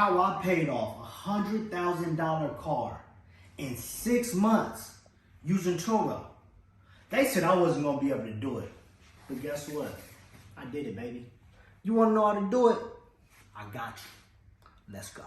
how I paid off a $100,000 car in 6 months using Turo. They said I wasn't gonna be able to do it, but guess what? I did it, baby. You wanna know how to do it? I got you. Let's go.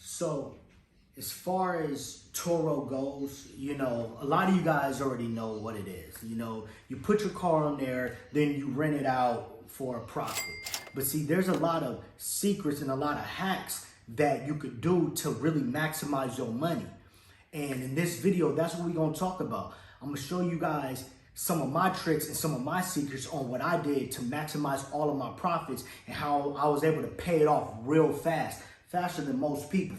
So, as far as Turo goes, a lot of you guys already know what it is. You put your car on there, then you rent it out for a profit. But see, there's a lot of secrets and a lot of hacks that you could do to really maximize your money. And in this video, that's what we're gonna talk about. I'm gonna show you guys some of my tricks and some of my secrets on what I did to maximize all of my profits and how I was able to pay it off real fast, faster than most people.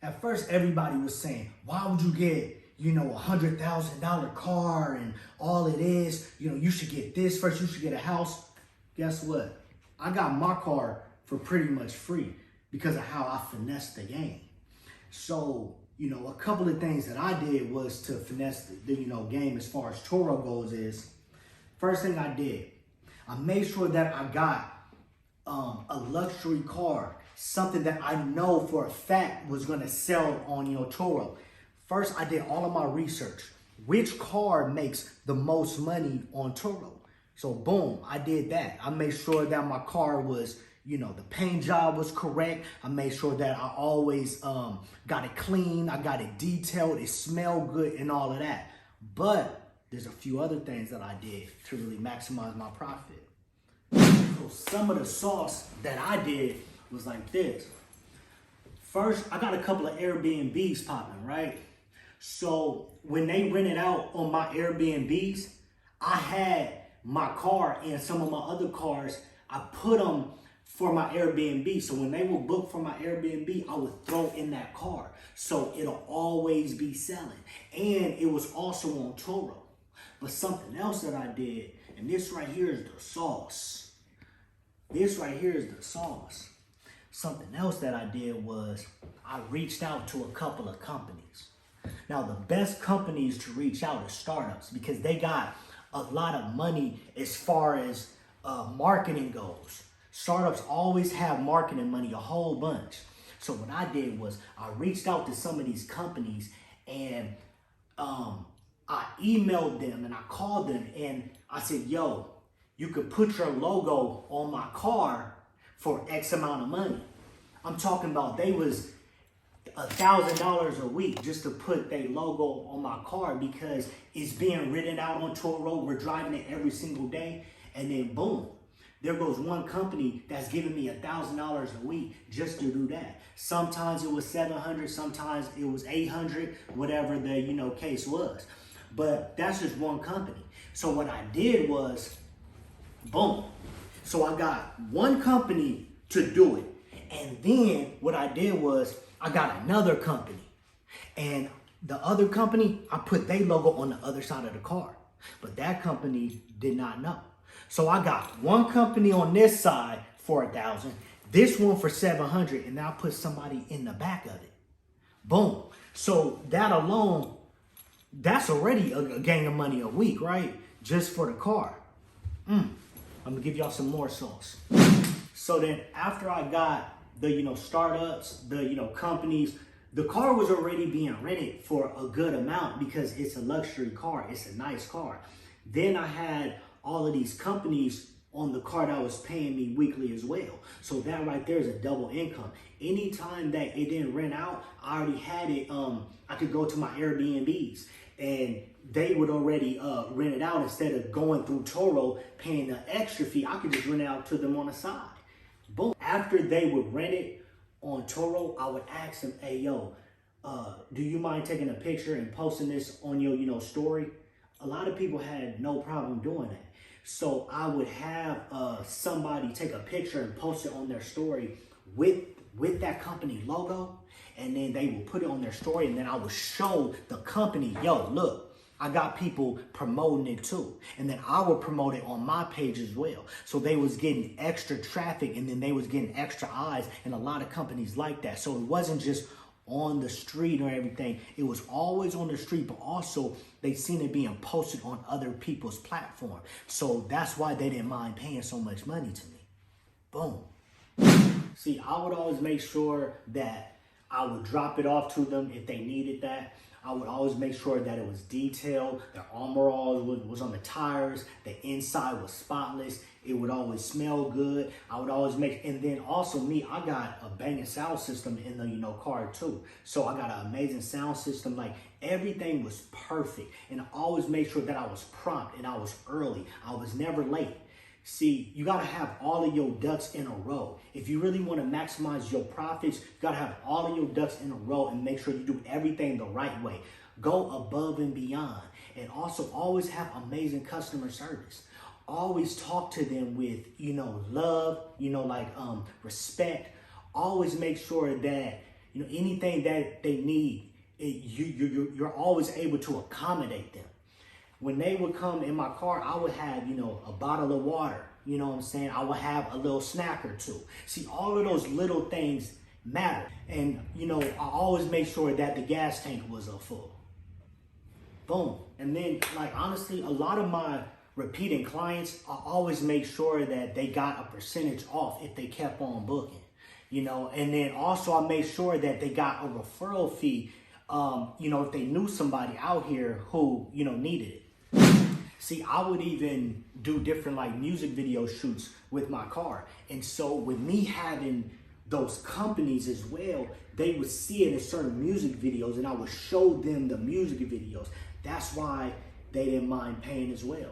At first everybody was saying, why would you get, $100,000 car and all it is, you should get this first, you should get a house. Guess what? I got my car for pretty much free because of how I finessed the game. So, a couple of things that I did was to finesse the game as far as Turo goes is, first thing I did, I made sure that I got a luxury car, something that I know for a fact was gonna sell on Turo. First, I did all of my research. Which car makes the most money on Turo? So boom, I did that. I made sure that my car was, the paint job was correct. I made sure that I always got it clean, I got it detailed, it smelled good and all of that. But there's a few other things that I did to really maximize my profit. So some of the sauce that I did was like this. First, I got a couple of Airbnbs popping, right? So when they rented out on my Airbnbs, I had my car and some of my other cars, I put them for my Airbnb. So when they will book for my Airbnb, I would throw in that car. So it'll always be selling. And it was also on Turo. But something else that I did, and this right here is the sauce. This right here is the sauce. Something else that I did was I reached out to a couple of companies. Now, the best companies to reach out is startups because they got a lot of money as far as marketing goes. Startups always have marketing money, a whole bunch. So what I did was I reached out to some of these companies and I emailed them and I called them and I said, yo, you could put your logo on my car for X amount of money. I'm talking about they was $1,000 a week just to put their logo on my car because it's being written out on Turo. We're driving it every single day. And then boom, there goes one company that's giving me $1,000 a week just to do that. Sometimes it was $700, sometimes it was $800, whatever the case was. But that's just one company. So what I did was, boom. So I got one company to do it. And then what I did was I got another company. And the other company, I put their logo on the other side of the car. But that company did not know. So I got one company on this side for $1,000, this one for $700, and I put somebody in the back of it. Boom. So that alone, that's already a gang of money a week, right? Just for the car. I'm gonna give y'all some more sauce. So then after I got the, startups, the, companies, the car was already being rented for a good amount because it's a luxury car. It's a nice car. Then I had all of these companies on the car that was paying me weekly as well. So that right there is a double income. Anytime that it didn't rent out, I already had it. I could go to my Airbnbs and they would already rent it out instead of going through Turo, paying the extra fee. I could just rent it out to them on the side. Boom. After they would rent it on Turo, I would ask them, hey, yo, do you mind taking a picture and posting this on your, story? A lot of people had no problem doing that. So I would have somebody take a picture and post it on their story with that company logo. And then they will put it on their story. And then I will show the company, yo, look, I got people promoting it too. And then I would promote it on my page as well. So they was getting extra traffic, and then they was getting extra eyes, and a lot of companies like that. So it wasn't just on the street or everything. It was always on the street, but also they seen it being posted on other people's platform. So that's why they didn't mind paying so much money to me. Boom. See, I would always make sure that I would drop it off to them if they needed that. I would always make sure that it was detailed, the armor all was on the tires, the inside was spotless, it would always smell good. I would always make, and then also me, I got a banging sound system in the car too. So I got an amazing sound system, like everything was perfect. And I always made sure that I was prompt and I was early. I was never late. See, you gotta have all of your ducks in a row. If you really wanna maximize your profits, you gotta have all of your ducks in a row and make sure you do everything the right way. Go above and beyond. And also always have amazing customer service. Always talk to them with, love, respect. Always make sure that, anything that they need, you're always able to accommodate them. When they would come in my car, I would have, a bottle of water. You know what I'm saying? I would have a little snack or two. See, all of those little things matter. And, I always make sure that the gas tank was full. Boom. And then, honestly, a lot of my repeating clients, I always make sure that they got a percentage off if they kept on booking, and then also I make sure that they got a referral fee, if they knew somebody out here who, needed it. See, I would even do different music video shoots with my car. And so with me having those companies as well, they would see it in certain music videos and I would show them the music videos. That's why they didn't mind paying as well.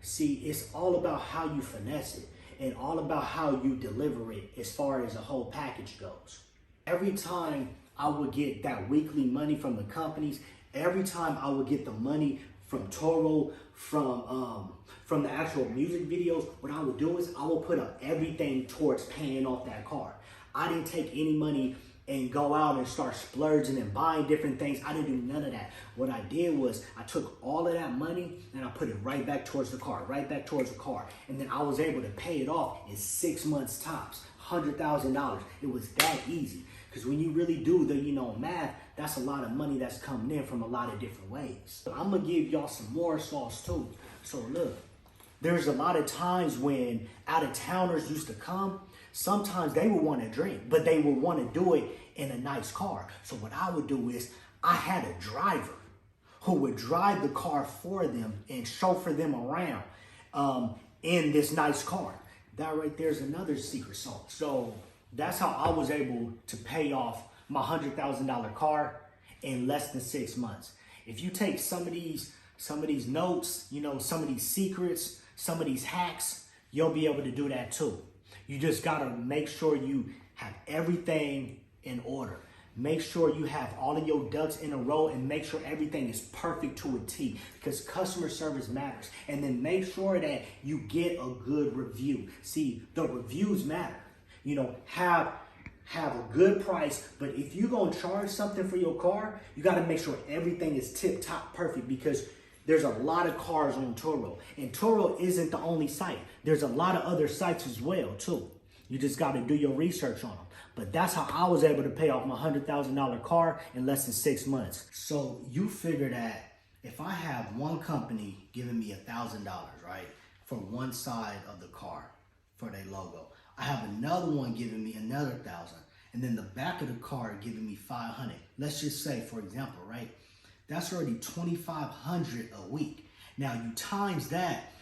See, it's all about how you finesse it and all about how you deliver it as far as the whole package goes. Every time I would get that weekly money from the companies, every time I would get the money from Turo, from the actual music videos, what I would do is I would put up everything towards paying off that car. I didn't take any money and go out and start splurging and buying different things. I didn't do none of that. What I did was I took all of that money and I put it right back towards the car, And then I was able to pay it off in 6 months tops, $100,000. It was that easy. Because when you really do the, math, that's a lot of money that's coming in from a lot of different ways. I'm gonna give y'all some more sauce too. So look, there's a lot of times when out-of-towners used to come, sometimes they would want to drink, but they would want to do it in a nice car. So what I would do is I had a driver who would drive the car for them and chauffeur them around in this nice car. That right there is another secret sauce. So that's how I was able to pay off my $100,000 car in less than 6 months. If you take some of these notes, some of these secrets, some of these hacks, you'll be able to do that too. You just gotta make sure you have everything in order. Make sure you have all of your ducks in a row and make sure everything is perfect to a T, because customer service matters. And then make sure that you get a good review. See, the reviews matter. Have a good price, but if you're gonna charge something for your car, you gotta make sure everything is tip top perfect, because there's a lot of cars on Turo, and Turo isn't the only site. There's a lot of other sites as well too. You just gotta do your research on them. But that's how I was able to pay off my $100,000 car in less than 6 months. So you figure that if I have one company giving me $1,000, right, for one side of the car for their logo, I have another one giving me another $1,000, and then the back of the car giving me $500. Let's just say, for example, right, that's already $2,500 a week. Now you times that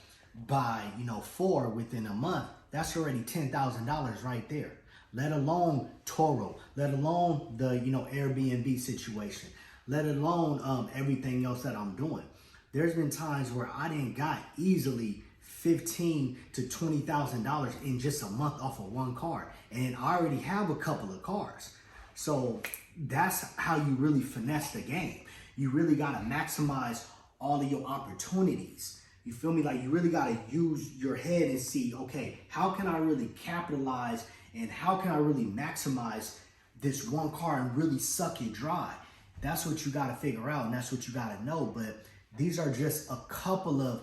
by 4 within a month, that's already $10,000 right there. Let alone Turo, let alone the Airbnb situation, let alone everything else that I'm doing. There's been times where I didn't got easily $15,000 to $20,000 in just a month off of one car, and I already have a couple of cars. So that's how you really finesse the game. You really gotta maximize all of your opportunities. You feel me? Like, you really gotta use your head and see, okay, how can I really capitalize and how can I really maximize this one car and really suck it dry? That's what you gotta figure out, and that's what you gotta know. But These are just a couple of,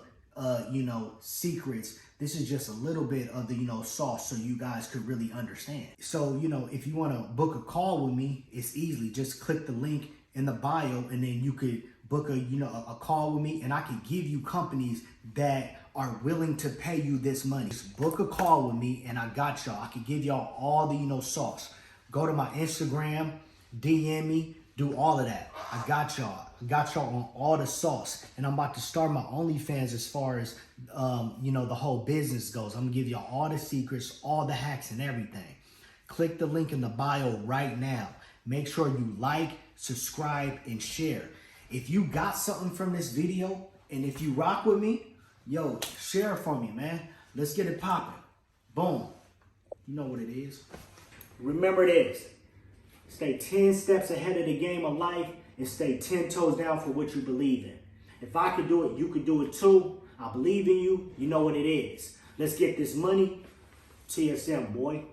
secrets. This is just a little bit of the, sauce so you guys could really understand. So, if you want to book a call with me, it's easily just click the link in the bio and then you could book a call with me and I could give you companies that are willing to pay you this money. Just book a call with me and I got y'all. I could give y'all all the, sauce. Go to my Instagram, DM me, do all of that. I got y'all. I got y'all on all the sauce. And I'm about to start my OnlyFans as far as, the whole business goes. I'm gonna give y'all all the secrets, all the hacks and everything. Click the link in the bio right now. Make sure you like, subscribe, and share. If you got something from this video and if you rock with me, yo, share it for me, man. Let's get it popping. Boom. You know what it is. Remember this. Stay 10 steps ahead of the game of life and stay 10 toes down for what you believe in. If I could do it, you could do it too. I believe in you. You know what it is. Let's get this money. TSM, boy.